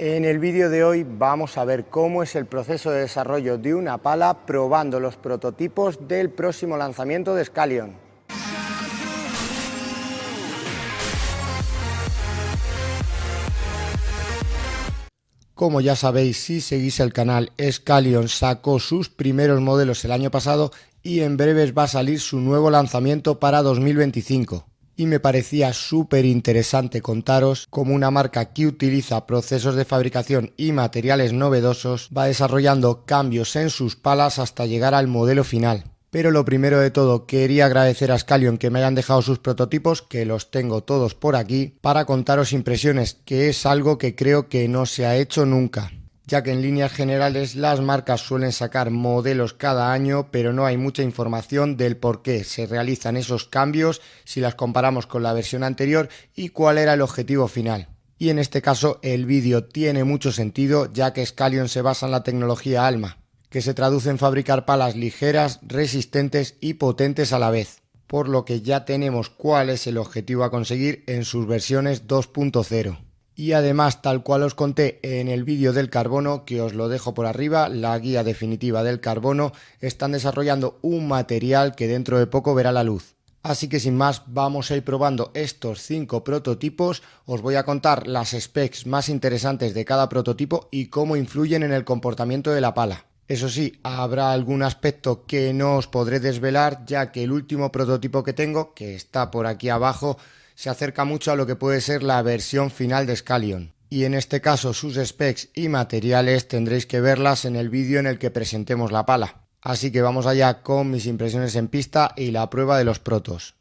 En el vídeo de hoy vamos a ver cómo es el proceso de desarrollo de una pala probando los prototipos del próximo lanzamiento de Scalion. Como ya sabéis, si seguís el canal, Scalion sacó sus primeros modelos el año pasado y en breves va a salir su nuevo lanzamiento para 2025. Y me parecía súper interesante contaros cómo una marca que utiliza procesos de fabricación y materiales novedosos va desarrollando cambios en sus palas hasta llegar al modelo final. Pero lo primero de todo, quería agradecer a Scalion que me hayan dejado sus prototipos, que los tengo todos por aquí, para contaros impresiones, que es algo que creo que no se ha hecho nunca, ya que en líneas generales las marcas suelen sacar modelos cada año, pero no hay mucha información del por qué se realizan esos cambios si las comparamos con la versión anterior y cuál era el objetivo final. Y en este caso el vídeo tiene mucho sentido, ya que Scalion se basa en la tecnología ALMA, que se traduce en fabricar palas ligeras, resistentes y potentes a la vez, por lo que ya tenemos cuál es el objetivo a conseguir en sus versiones 2.0. Y además, tal cual os conté en el vídeo del carbono, que os lo dejo por arriba, la guía definitiva del carbono, están desarrollando un material que dentro de poco verá la luz. Así que sin más, vamos a ir probando estos 5 prototipos, os voy a contar las specs más interesantes de cada prototipo y cómo influyen en el comportamiento de la pala. Eso sí, habrá algún aspecto que no os podré desvelar, ya que el último prototipo que tengo, que está por aquí abajo, se acerca mucho a lo que puede ser la versión final de Scalion. Y en este caso sus specs y materiales tendréis que verlas en el vídeo en el que presentemos la pala. Así que vamos allá con mis impresiones en pista y la prueba de los protos.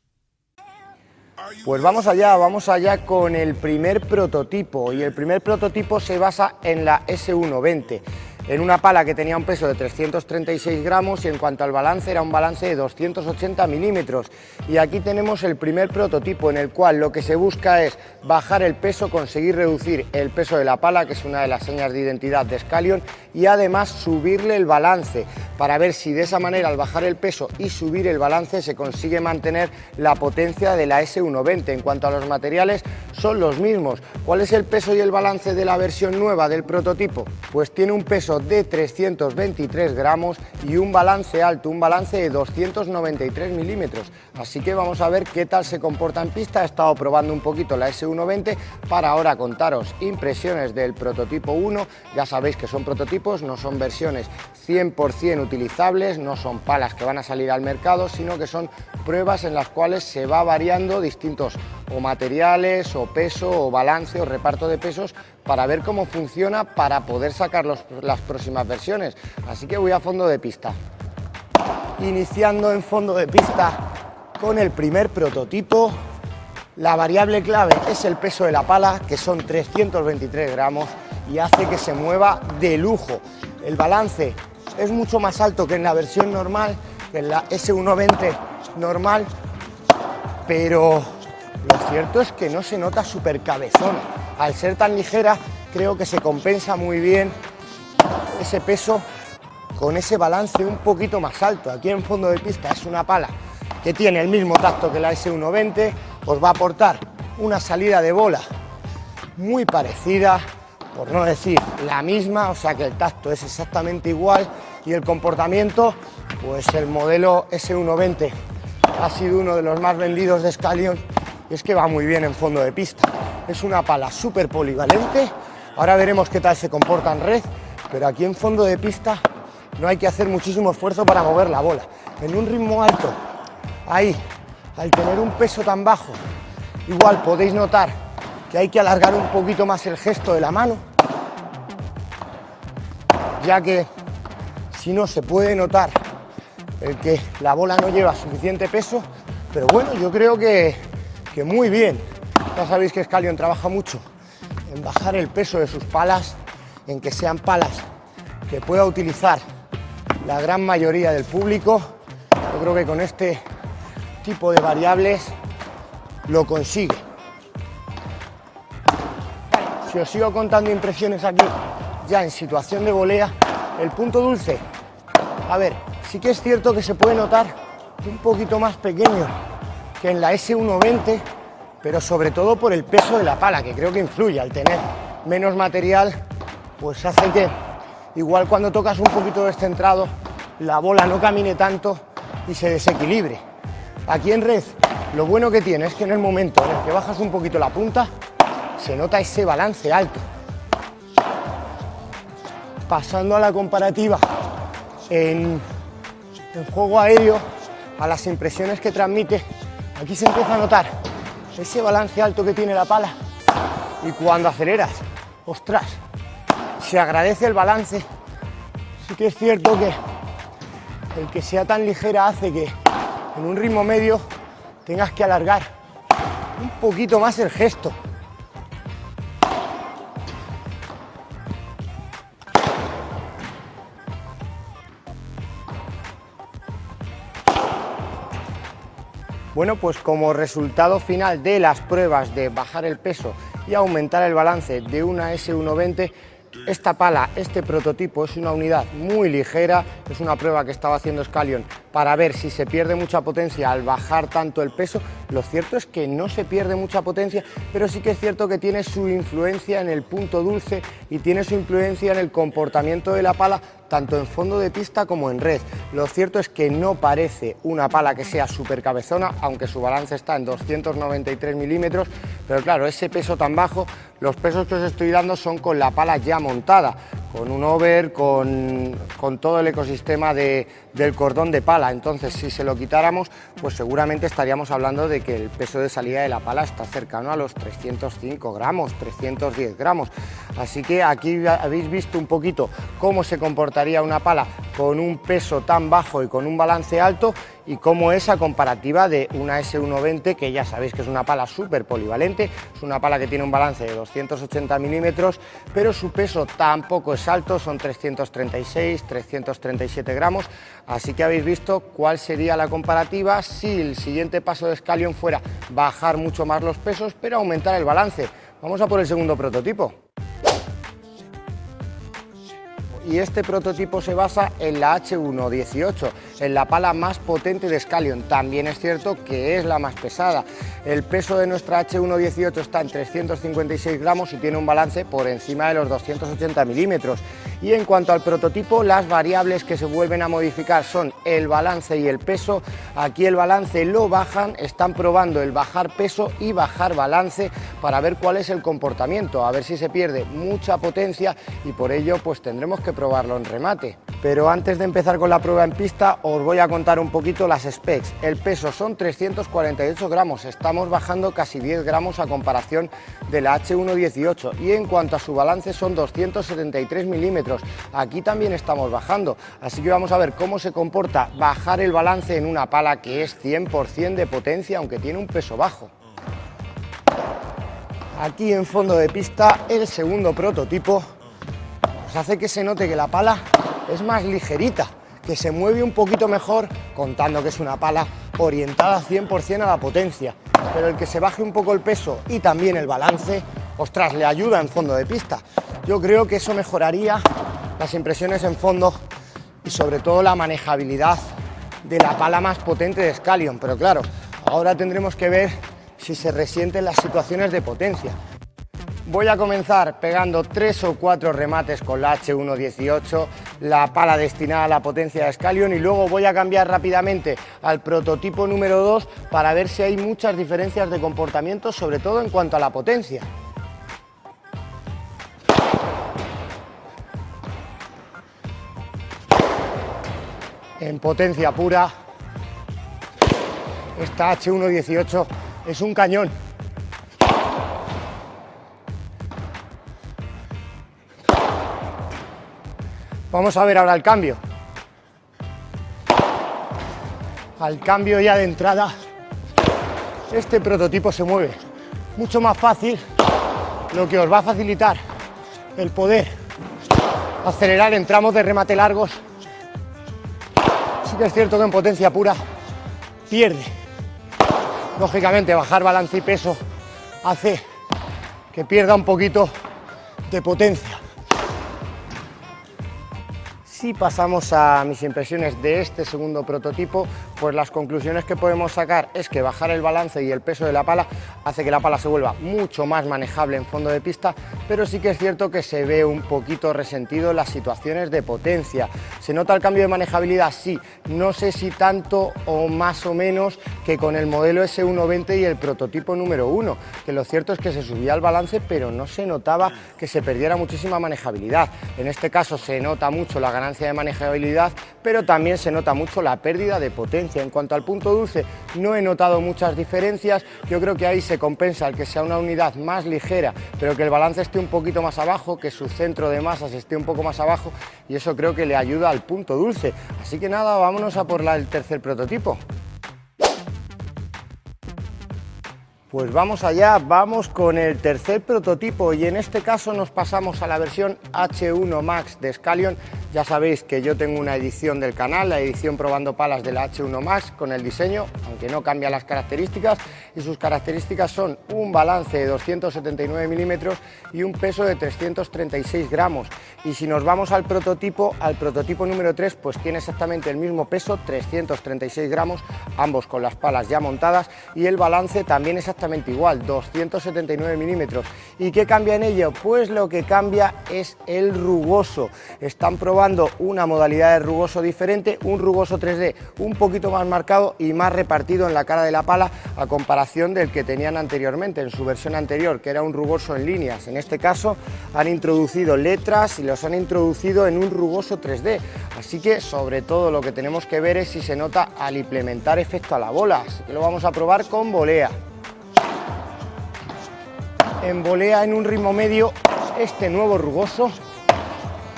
Pues vamos allá con el primer prototipo, y el primer prototipo se basa en la S120, en una pala que tenía un peso de 336 gramos y en cuanto al balance era un balance de 280 milímetros. Y aquí tenemos el primer prototipo en el cual lo que se busca es bajar el peso, conseguir reducir el peso de la pala, que es una de las señas de identidad de Scalion, y además subirle el balance, para ver si de esa manera al bajar el peso y subir el balance se consigue mantener la potencia de la S120. En cuanto a los materiales, son los mismos. ¿Cuál es el peso y el balance de la versión nueva del prototipo? Pues tiene un peso de 323 gramos y un balance alto, un balance de 293 milímetros. Así que vamos a ver qué tal se comporta en pista. He estado probando un poquito la S120 para ahora contaros impresiones del prototipo 1. Ya sabéis que son prototipos, no son versiones 100% utilizables, no son palas que van a salir al mercado, sino que son pruebas en las cuales se va variando distintos o materiales, o peso, o balance, o reparto de pesos, para ver cómo funciona para poder sacar las próximas versiones. Así que voy a fondo de pista. Iniciando en fondo de pista con el primer prototipo. La variable clave es el peso de la pala, que son 323 gramos, y hace que se mueva de lujo. El balance es mucho más alto que en la versión normal, que en la S120 normal, pero lo cierto es que no se nota súper cabezón. Al ser tan ligera, creo que se compensa muy bien ese peso con ese balance un poquito más alto. Aquí en fondo de pista es una pala que tiene el mismo tacto que la S120, os va a aportar una salida de bola muy parecida, por no decir la misma, o sea que el tacto es exactamente igual, y el comportamiento, pues el modelo S120 ha sido uno de los más vendidos de Scalion, y es que va muy bien en fondo de pista. Es una pala súper polivalente. Ahora veremos qué tal se comporta en red, pero aquí en fondo de pista no hay que hacer muchísimo esfuerzo para mover la bola. En un ritmo alto, ahí, al tener un peso tan bajo, igual podéis notar que hay que alargar un poquito más el gesto de la mano, ya que si no se puede notar el que la bola no lleva suficiente peso. Pero bueno, yo creo que muy bien. Ya sabéis que Scalion trabaja mucho en bajar el peso de sus palas, en que sean palas que pueda utilizar la gran mayoría del público. Yo creo que con este tipo de variables lo consigue. Si os sigo contando impresiones aquí, ya en situación de volea, el punto dulce, a ver, sí que es cierto que se puede notar un poquito más pequeño que en la S120, pero sobre todo por el peso de la pala, que creo que influye. Al tener menos material, pues hace que igual cuando tocas un poquito descentrado la bola no camine tanto y se desequilibre. Aquí en red lo bueno que tiene es que en el momento en el que bajas un poquito la punta se nota ese balance alto. Pasando a la comparativa en juego aéreo, a las impresiones que transmite, aquí se empieza a notar ese balance alto que tiene la pala y cuando aceleras, ostras, se agradece el balance. Sí que es cierto que el que sea tan ligera hace que en un ritmo medio tengas que alargar un poquito más el gesto. Bueno, pues como resultado final de las pruebas de bajar el peso y aumentar el balance de una S120, esta pala, este prototipo, es una unidad muy ligera. Es una prueba que estaba haciendo Scallion para ver si se pierde mucha potencia al bajar tanto el peso. Lo cierto es que no se pierde mucha potencia, pero sí que es cierto que tiene su influencia en el punto dulce y tiene su influencia en el comportamiento de la pala, tanto en fondo de pista como en red. Lo cierto es que no parece una pala que sea súper cabezona, aunque su balance está en 293 milímetros, pero claro, ese peso tan bajo, los pesos que os estoy dando son con la pala ya montada, con un over, con todo el ecosistema del cordón de pala. Entonces, si se lo quitáramos, pues seguramente estaríamos hablando de que el peso de salida de la pala está cercano a los 305 gramos, 310 gramos. Así que aquí habéis visto un poquito cómo se comportaría una pala con un peso tan bajo y con un balance alto, y cómo es a comparativa de una S120, que ya sabéis que es una pala súper polivalente. Es una pala que tiene un balance de 280 milímetros, pero su peso tampoco es alto, son 336, 337 gramos. Así que habéis visto cuál sería la comparativa si el siguiente paso de Scallion fuera bajar mucho más los pesos, pero aumentar el balance. Vamos a por el segundo prototipo. Y este prototipo se basa en la H118, en la pala más potente de Scallion. También es cierto que es la más pesada. El peso de nuestra H118 está en 356 gramos y tiene un balance por encima de los 280 milímetros. Y en cuanto al prototipo, las variables que se vuelven a modificar son el balance y el peso. Aquí el balance lo bajan, están probando el bajar peso y bajar balance para ver cuál es el comportamiento, a ver si se pierde mucha potencia, y por ello pues tendremos que probarlo en remate. Pero antes de empezar con la prueba en pista, os voy a contar un poquito las specs. El peso son 348 gramos, estamos bajando casi 10 gramos a comparación de la H118, y en cuanto a su balance son 273 milímetros, aquí también estamos bajando, así que vamos a ver cómo se comporta bajar el balance en una pala que es 100% de potencia, aunque tiene un peso bajo. Aquí en fondo de pista, el segundo prototipo nos hace que se note que la pala es más ligerita, que se mueve un poquito mejor, contando que es una pala orientada 100% a la potencia, pero el que se baje un poco el peso y también el balance, ostras, le ayuda en fondo de pista. Yo creo que eso mejoraría las impresiones en fondo y sobre todo la manejabilidad de la pala más potente de Scallion, pero claro, ahora tendremos que ver si se resienten las situaciones de potencia. Voy a comenzar pegando 3 o 4 remates con la H118, la pala destinada a la potencia de Scallion, y luego voy a cambiar rápidamente al prototipo número 2 para ver si hay muchas diferencias de comportamiento, sobre todo en cuanto a la potencia. En potencia pura, esta H118 es un cañón. Vamos a ver ahora el cambio. Al cambio ya de entrada, este prototipo se mueve mucho más fácil, lo que os va a facilitar el poder acelerar en tramos de remate largos. Sí que es cierto que en potencia pura pierde. Lógicamente, bajar balance y peso hace que pierda un poquito de potencia. Si pasamos a mis impresiones de este segundo prototipo, Pues las conclusiones que podemos sacar es que bajar el balance y el peso de la pala hace que la pala se vuelva mucho más manejable en fondo de pista, pero sí que es cierto que se ve un poquito resentido en las situaciones de potencia. ¿Se nota el cambio de manejabilidad? Sí, no sé si tanto o más o menos que con el modelo S120 y el prototipo número 1, que lo cierto es que se subía el balance pero no se notaba que se perdiera muchísima manejabilidad. En este caso se nota mucho la ganancia de manejabilidad, pero también se nota mucho la pérdida de potencia. En cuanto al punto dulce, no he notado muchas diferencias. Yo creo que ahí se compensa el que sea una unidad más ligera, pero que el balance esté un poquito más abajo, que su centro de masas esté un poco más abajo, y eso creo que le ayuda al punto dulce. Así que nada, vámonos a por el tercer prototipo. Pues vamos allá, vamos con el tercer prototipo y en este caso nos pasamos a la versión H1 Max de Scalion. Ya sabéis que yo tengo una edición del canal, la edición probando palas de la H1 Max con el diseño, aunque no cambia las características, y sus características son un balance de 279 milímetros y un peso de 336 gramos. Y si nos vamos al prototipo número 3, pues tiene exactamente el mismo peso, 336 gramos, ambos con las palas ya montadas, y el balance también exactamente igual, 279 milímetros. ¿Y qué cambia en ello? Pues lo que cambia es el rugoso. Están probando una modalidad de rugoso diferente, un rugoso 3D un poquito más marcado y más repartido en la cara de la pala a comparación del que tenían anteriormente, en su versión anterior, que era un rugoso en líneas. En este caso han introducido letras y los han introducido en un rugoso 3D, así que sobre todo lo que tenemos que ver es si se nota al implementar efecto a la bola, así que lo vamos a probar con volea. En volea en un ritmo medio, este nuevo rugoso,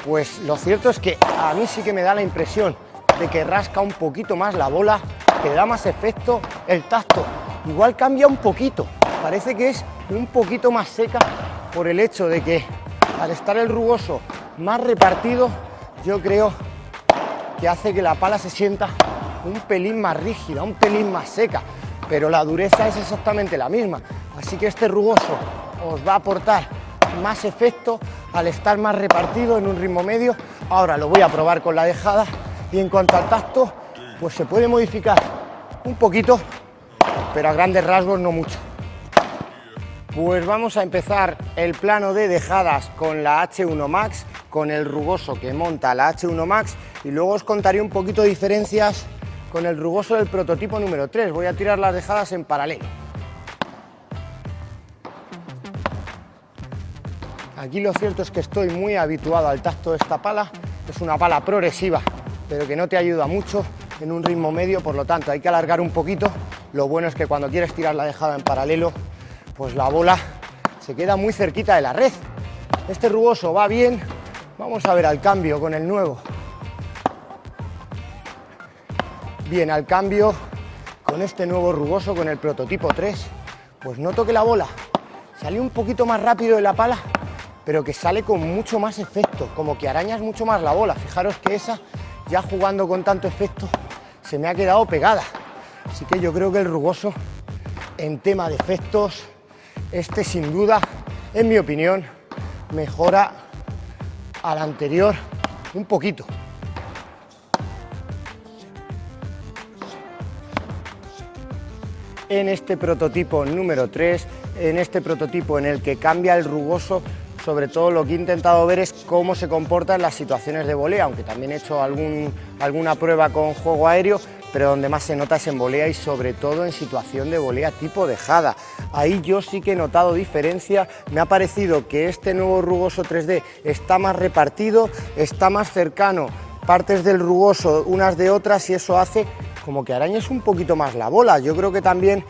pues lo cierto es que a mí sí que me da la impresión de que rasca un poquito más la bola, que da más efecto, el tacto igual cambia un poquito, parece que es un poquito más seca por el hecho de que al estar el rugoso más repartido, yo creo que hace que la pala se sienta un pelín más rígida, un pelín más seca, pero la dureza es exactamente la misma, así que este rugoso os va a aportar más efecto al estar más repartido en un ritmo medio. Ahora lo voy a probar con la dejada y en cuanto al tacto, pues se puede modificar un poquito, pero a grandes rasgos no mucho. Pues vamos a empezar el plano de dejadas con la H1 Max, con el rugoso que monta la H1 Max, y luego os contaré un poquito de diferencias con el rugoso del prototipo número 3. Voy a tirar las dejadas en paralelo. Aquí lo cierto es que estoy muy habituado al tacto de esta pala, es una pala progresiva, pero que no te ayuda mucho en un ritmo medio, por lo tanto hay que alargar un poquito. Lo bueno es que cuando quieres tirar la dejada en paralelo, pues la bola se queda muy cerquita de la red. Este rugoso va bien, vamos a ver al cambio con el nuevo. Bien, al cambio con este nuevo rugoso, con el prototipo 3, pues noto que la bola sale un poquito más rápido de la pala, pero que sale con mucho más efecto, como que arañas mucho más la bola. Fijaros que esa, ya jugando con tanto efecto, se me ha quedado pegada. Así que yo creo que el rugoso, en tema de efectos, este sin duda, en mi opinión, mejora al anterior un poquito. En este prototipo número 3, en este prototipo en el que cambia el rugoso, sobre todo lo que he intentado ver es cómo se comporta en las situaciones de volea, aunque también he hecho alguna prueba con juego aéreo, pero donde más se nota es en volea y sobre todo en situación de volea tipo dejada. Ahí yo sí que he notado diferencia, me ha parecido que este nuevo rugoso 3D está más repartido, está más cercano partes del rugoso unas de otras y eso hace como que arañes un poquito más la bola. Yo creo que también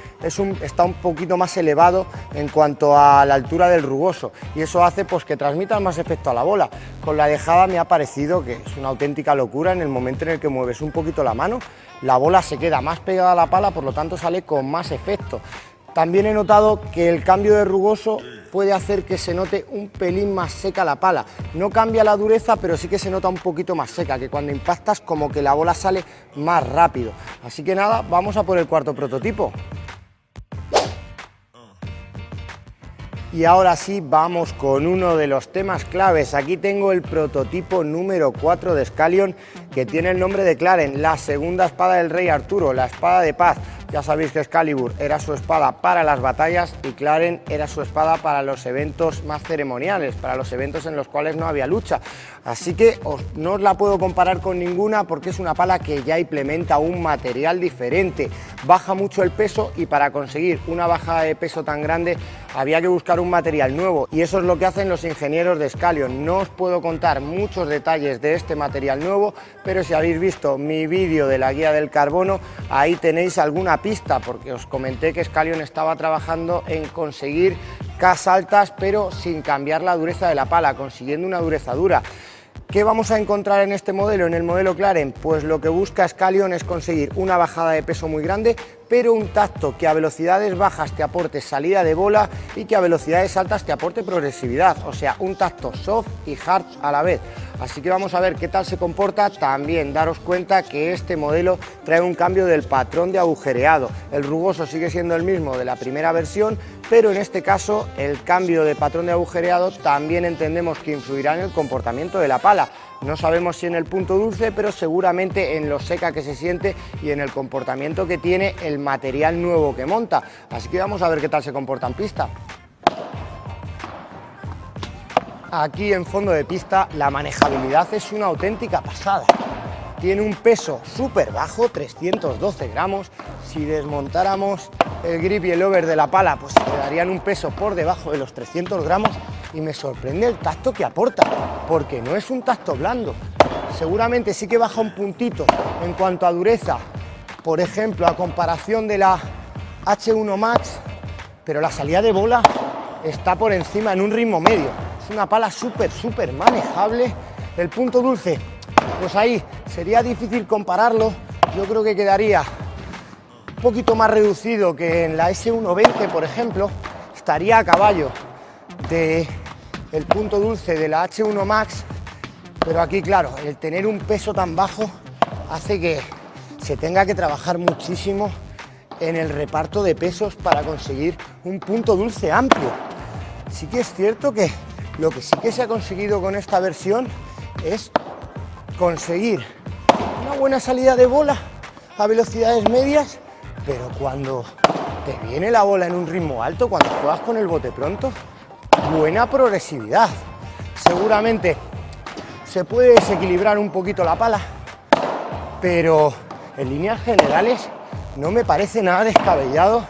está un poquito más elevado en cuanto a la altura del rugoso y eso hace pues que transmitan más efecto a la bola. Con la dejada me ha parecido que es una auténtica locura. En el momento en el que mueves un poquito la mano, la bola se queda más pegada a la pala, por lo tanto sale con más efecto. También he notado que el cambio de rugoso puede hacer que se note un pelín más seca la pala. No cambia la dureza, pero sí que se nota un poquito más seca, que cuando impactas como que la bola sale más rápido. Así que nada, vamos a por el cuarto prototipo. Y ahora sí, vamos con uno de los temas claves. Aquí tengo el prototipo número 4 de Scalion, que tiene el nombre de Claren, la segunda espada del rey Arturo, la espada de paz. Ya sabéis que Excalibur era su espada para las batallas y Claren era su espada para los eventos más ceremoniales, para los eventos en los cuales no había lucha. Así que no os la puedo comparar con ninguna porque es una pala que ya implementa un material diferente, baja mucho el peso y para conseguir una bajada de peso tan grande había que buscar un material nuevo y eso es lo que hacen los ingenieros de Scalion. No os puedo contar muchos detalles de este material nuevo, pero si habéis visto mi vídeo de la guía del carbono, ahí tenéis alguna pista, porque os comenté que Scalion estaba trabajando en conseguir Ks altas pero sin cambiar la dureza de la pala, consiguiendo una dureza dura. ¿Qué vamos a encontrar en este modelo, en el modelo Claren? Pues lo que busca Scalion es conseguir una bajada de peso muy grande, pero un tacto que a velocidades bajas te aporte salida de bola y que a velocidades altas te aporte progresividad, o sea, un tacto soft y hard a la vez. Así que vamos a ver qué tal se comporta. También daros cuenta que este modelo trae un cambio del patrón de agujereado. El rugoso sigue siendo el mismo de la primera versión, pero en este caso el cambio de patrón de agujereado también entendemos que influirá en el comportamiento de la pala. No sabemos si en el punto dulce, pero seguramente en lo seca que se siente y en el comportamiento que tiene el material nuevo que monta. Así que vamos a ver qué tal se comporta en pista. Aquí en fondo de pista la manejabilidad es una auténtica pasada. Tiene un peso súper bajo, 312 gramos. Si desmontáramos el grip y el over de la pala, pues se quedarían un peso por debajo de los 300 gramos. Y me sorprende el tacto que aporta, porque no es un tacto blando. Seguramente sí que baja un puntito en cuanto a dureza, por ejemplo, a comparación de la H1 Max, pero la salida de bola está por encima en un ritmo medio. Es una pala súper manejable. El punto dulce, pues ahí sería difícil compararlo. Yo creo que quedaría un poquito más reducido que en la S120, por ejemplo. Estaría a caballo del punto dulce de la H1 Max, pero aquí, claro, el tener un peso tan bajo hace que se tenga que trabajar muchísimo en el reparto de pesos para conseguir un punto dulce amplio. Sí que es cierto que lo que sí que se ha conseguido con esta versión es conseguir una buena salida de bola a velocidades medias, pero cuando te viene la bola en un ritmo alto, cuando juegas con el bote pronto, buena progresividad. Seguramente se puede desequilibrar un poquito la pala, pero en líneas generales no me parece nada descabellado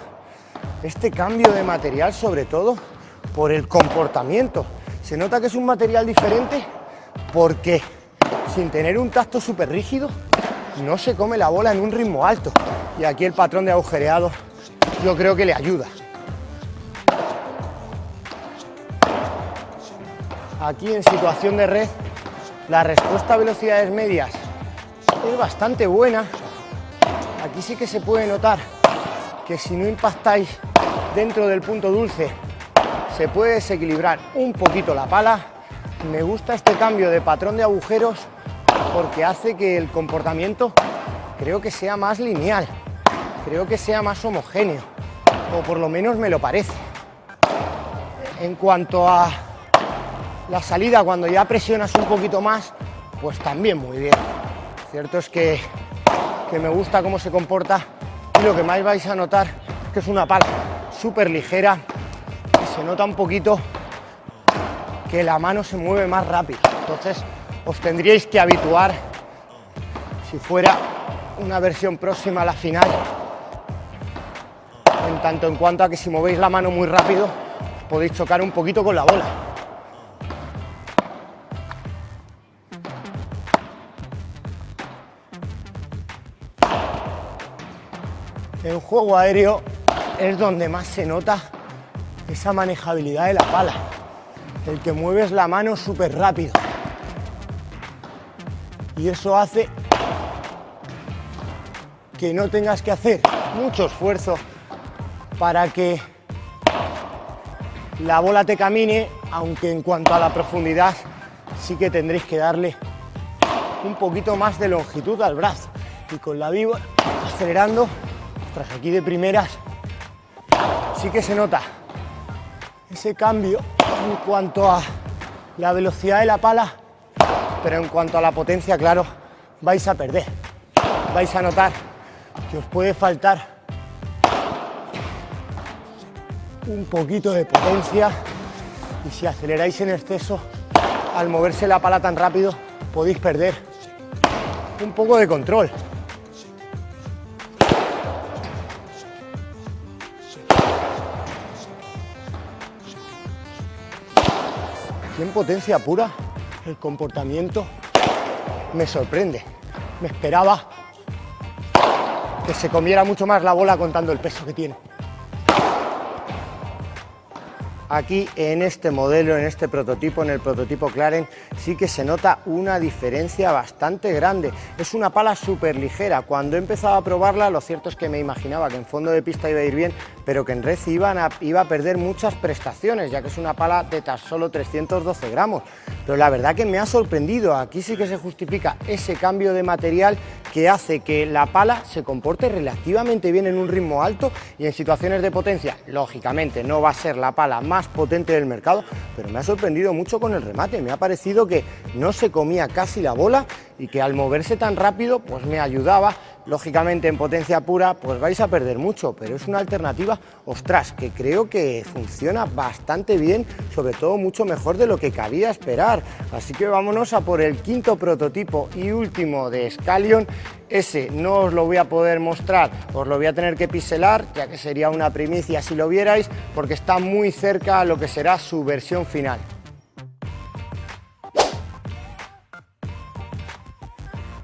este cambio de material, sobre todo por el comportamiento. Se nota que es un material diferente porque sin tener un tacto súper rígido no se come la bola en un ritmo alto, y aquí el patrón de agujereado yo creo que le ayuda. Aquí en situación de red la respuesta a velocidades medias es bastante buena. Aquí sí que se puede notar que si no impactáis dentro del punto dulce se puede desequilibrar un poquito la pala. Me gusta este cambio de patrón de agujeros porque hace que el comportamiento creo que sea más lineal, creo que sea más homogéneo, o por lo menos me lo parece. En cuanto a la salida, cuando ya presionas un poquito más, pues también muy bien. Cierto es que me gusta cómo se comporta, y lo que más vais a notar es que es una pala súper ligera y se nota un poquito que la mano se mueve más rápido. Entonces os tendríais que habituar, si fuera una versión próxima a la final, en tanto en cuanto a que si movéis la mano muy rápido podéis chocar un poquito con la bola. En juego aéreo es donde más se nota esa manejabilidad de la pala, el que mueves la mano súper rápido, y eso hace que no tengas que hacer mucho esfuerzo para que la bola te camine, aunque en cuanto a la profundidad sí que tendréis que darle un poquito más de longitud al brazo, y con la viva acelerando, tras aquí de primeras sí que se nota ese cambio en cuanto a la velocidad de la pala, pero en cuanto a la potencia, claro, vais a perder. Vais a notar que os puede faltar un poquito de potencia y si aceleráis en exceso, al moverse la pala tan rápido, podéis perder un poco de control. Y en potencia pura, el comportamiento me sorprende. Me esperaba que se comiera mucho más la bola contando el peso que tiene. Aquí en este modelo, en este prototipo, en el prototipo Clarence, sí que se nota una diferencia bastante grande. Es una pala súper ligera. Cuando he empezado a probarla, lo cierto es que me imaginaba que en fondo de pista iba a ir bien, pero que en red iba a perder muchas prestaciones, ya que es una pala de tan solo 312 gramos. Pero la verdad que me ha sorprendido. Aquí sí que se justifica ese cambio de material que hace que la pala se comporte relativamente bien en un ritmo alto y en situaciones de potencia. Lógicamente no va a ser la pala más potente del mercado, pero me ha sorprendido mucho con el remate. Me ha parecido que no se comía casi la bola y que al moverse tan rápido pues me ayudaba. Lógicamente en potencia pura pues vais a perder mucho, pero es una alternativa, ostras, que creo que funciona bastante bien, sobre todo mucho mejor de lo que cabía esperar. Así que vámonos a por el quinto prototipo y último de Scalion. Ese no os lo voy a poder mostrar, os lo voy a tener que pixelar, ya que sería una primicia si lo vierais, porque está muy cerca a lo que será su versión final.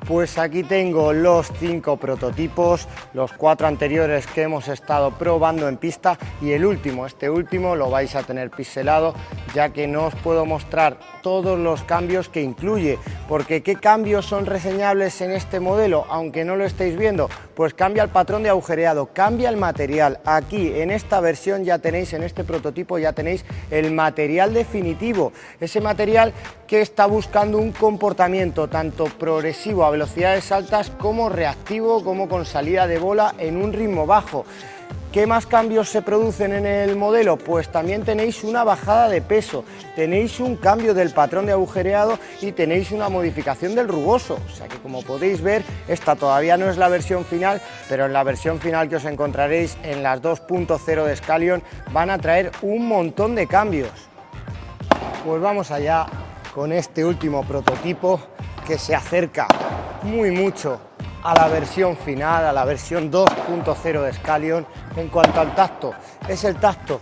Pues aquí tengo los 5 prototipos, los 4 anteriores que hemos estado probando en pista y el último, este último lo vais a tener pixelado, ya que no os puedo mostrar todos los cambios que incluye, porque ¿qué cambios son reseñables en este modelo? Aunque no lo estéis viendo, pues cambia el patrón de agujereado, cambia el material. Aquí en esta versión ya tenéis, en este prototipo ya tenéis el material definitivo, ese material que está buscando un comportamiento tanto progresivo a velocidades altas como reactivo, como con salida de bola en un ritmo bajo. ¿Qué más cambios se producen en el modelo? Pues también tenéis una bajada de peso, tenéis un cambio del patrón de agujereado y tenéis una modificación del rugoso. O sea que, como podéis ver, esta todavía no es la versión final, pero en la versión final que os encontraréis en las 2.0 de Scalion van a traer un montón de cambios. Pues vamos allá con este último prototipo que se acerca muy mucho a la versión final, a la versión 2.0 de Scalion. En cuanto al tacto, es el tacto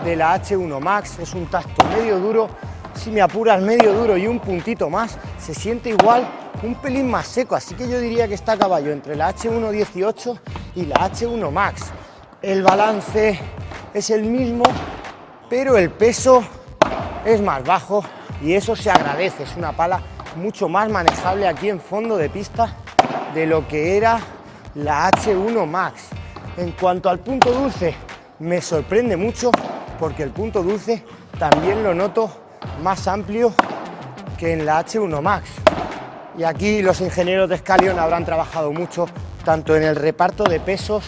de la H1 Max, es un tacto medio duro, si me apuras medio duro y un puntito más, se siente igual, un pelín más seco, así que yo diría que está a caballo entre la H1 18 y la H1 Max. El balance es el mismo, pero el peso es más bajo y eso se agradece, es una pala mucho más manejable aquí en fondo de pista de lo que era la H1 Max. En cuanto al punto dulce, me sorprende mucho porque el punto dulce también lo noto más amplio que en la H1 Max. Y aquí los ingenieros de Scalion habrán trabajado mucho tanto en el reparto de pesos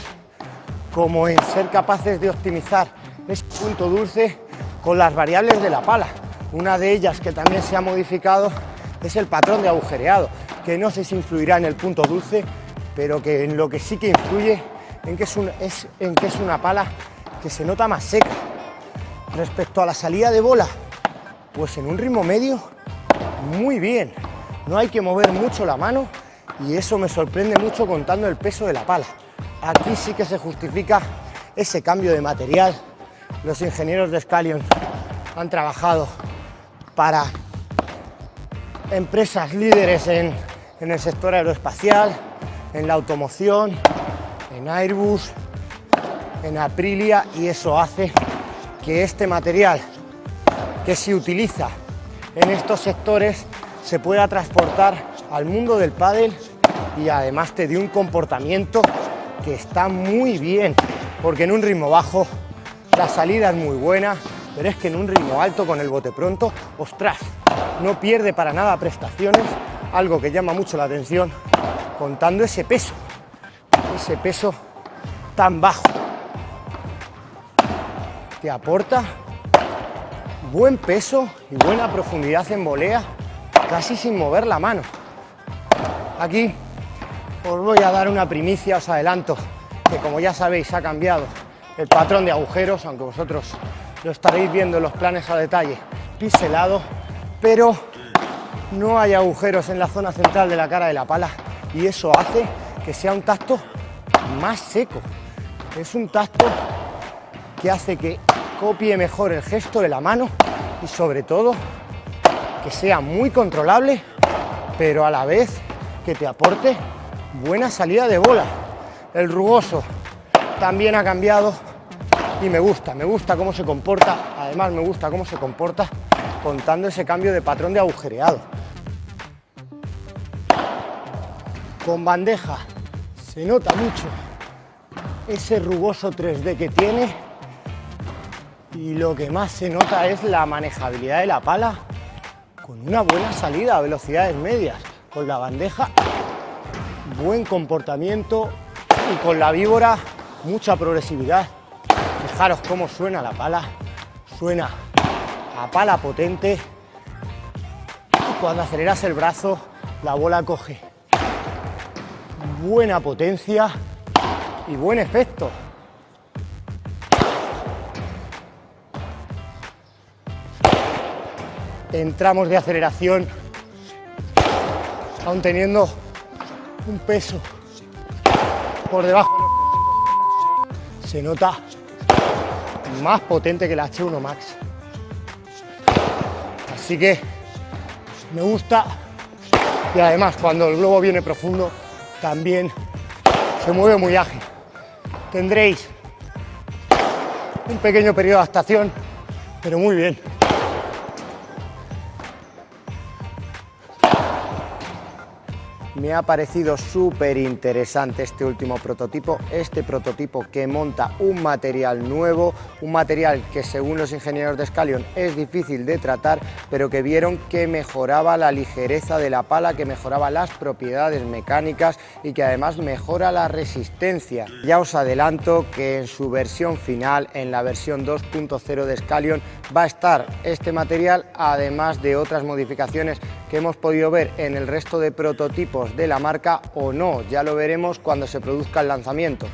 como en ser capaces de optimizar ese punto dulce con las variables de la pala. Una de ellas que también se ha modificado es el patrón de agujereado, que no sé si influirá en el punto dulce, pero que en lo que sí que influye en que es una pala que se nota más seca. Respecto a la salida de bola, pues en un ritmo medio, muy bien. No hay que mover mucho la mano y eso me sorprende mucho contando el peso de la pala. Aquí sí que se justifica ese cambio de material. Los ingenieros de Scalion han trabajado para empresas líderes en el sector aeroespacial, en la automoción, en Airbus, en Aprilia, y eso hace que este material que se utiliza en estos sectores se pueda transportar al mundo del pádel y además te dé un comportamiento que está muy bien, porque en un ritmo bajo la salida es muy buena, pero es que en un ritmo alto con el bote pronto, ostras, no pierde para nada prestaciones, algo que llama mucho la atención contando ese peso tan bajo. Te aporta buen peso y buena profundidad en volea, casi sin mover la mano. Aquí os voy a dar una primicia, os adelanto que como ya sabéis ha cambiado el patrón de agujeros, aunque vosotros lo estaréis viendo en los planes a detalle pixelado, pero no hay agujeros en la zona central de la cara de la pala y eso hace que sea un tacto más seco. Es un tacto que hace que copie mejor el gesto de la mano y sobre todo que sea muy controlable, pero a la vez que te aporte buena salida de bola. El rugoso también ha cambiado y me gusta cómo se comporta, además me gusta cómo se comporta contando ese cambio de patrón de agujereado. Con bandeja se nota mucho ese rugoso 3D que tiene y lo que más se nota es la manejabilidad de la pala con una buena salida a velocidades medias. Con la bandeja, buen comportamiento y con la víbora, mucha progresividad. Fijaros cómo suena la pala, suena a pala potente y cuando aceleras el brazo la bola coge buena potencia y buen efecto. En tramos de aceleración, aún teniendo un peso por debajo de los 300, se nota más potente que la H1 Max. Así que me gusta y además cuando el globo viene profundo también se mueve muy ágil. Tendréis un pequeño periodo de adaptación, pero muy bien. Me ha parecido súper interesante este último prototipo, que monta un material nuevo, un material que según los ingenieros de Scalion es difícil de tratar, pero que vieron que mejoraba la ligereza de la pala, que mejoraba las propiedades mecánicas y que además mejora la resistencia. Ya os adelanto que en su versión final, en la versión 2.0 de Scalion, va a estar este material, además de otras modificaciones que hemos podido ver en el resto de prototipos de la marca o no, ya lo veremos cuando se produzca el lanzamiento.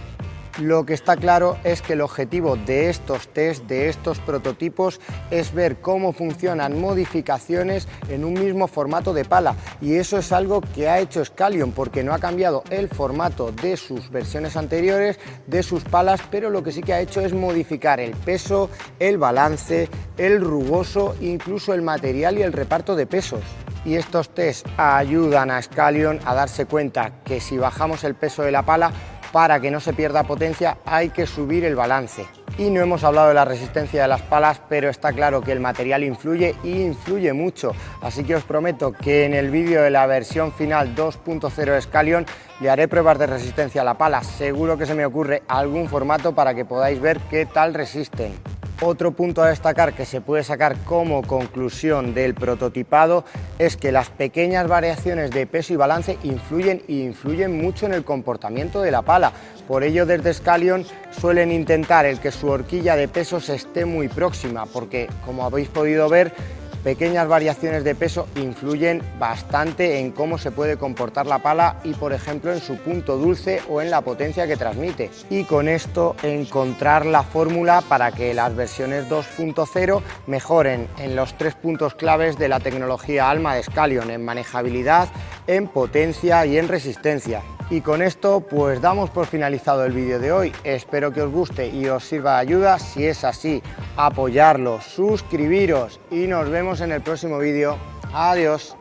Lo que está claro es que el objetivo de estos test, de estos prototipos, es ver cómo funcionan modificaciones en un mismo formato de pala y eso es algo que ha hecho Scalion porque no ha cambiado el formato de sus versiones anteriores, de sus palas, pero lo que sí que ha hecho es modificar el peso, el balance, el rugoso, incluso el material y el reparto de pesos. Y estos test ayudan a Scalion a darse cuenta que si bajamos el peso de la pala, para que no se pierda potencia hay que subir el balance. Y no hemos hablado de la resistencia de las palas, pero está claro que el material influye y influye mucho. Así que os prometo que en el vídeo de la versión final 2.0 de Scalion le haré pruebas de resistencia a la pala. Seguro que se me ocurre algún formato para que podáis ver qué tal resisten. Otro punto a destacar que se puede sacar como conclusión del prototipado es que las pequeñas variaciones de peso y balance influyen mucho en el comportamiento de la pala. Por ello desde Scalion suelen intentar el que su horquilla de pesos esté muy próxima, porque como habéis podido ver, pequeñas variaciones de peso influyen bastante en cómo se puede comportar la pala y, por ejemplo, en su punto dulce o en la potencia que transmite. Y con esto encontrar la fórmula para que las versiones 2.0 mejoren en los 3 puntos claves de la tecnología Alma de Scalion, en manejabilidad, en potencia y en resistencia. Y con esto pues damos por finalizado el vídeo de hoy. Espero que os guste y os sirva de ayuda. Si es así, apoyarlo, suscribiros y nos vemos en el próximo vídeo. Adiós.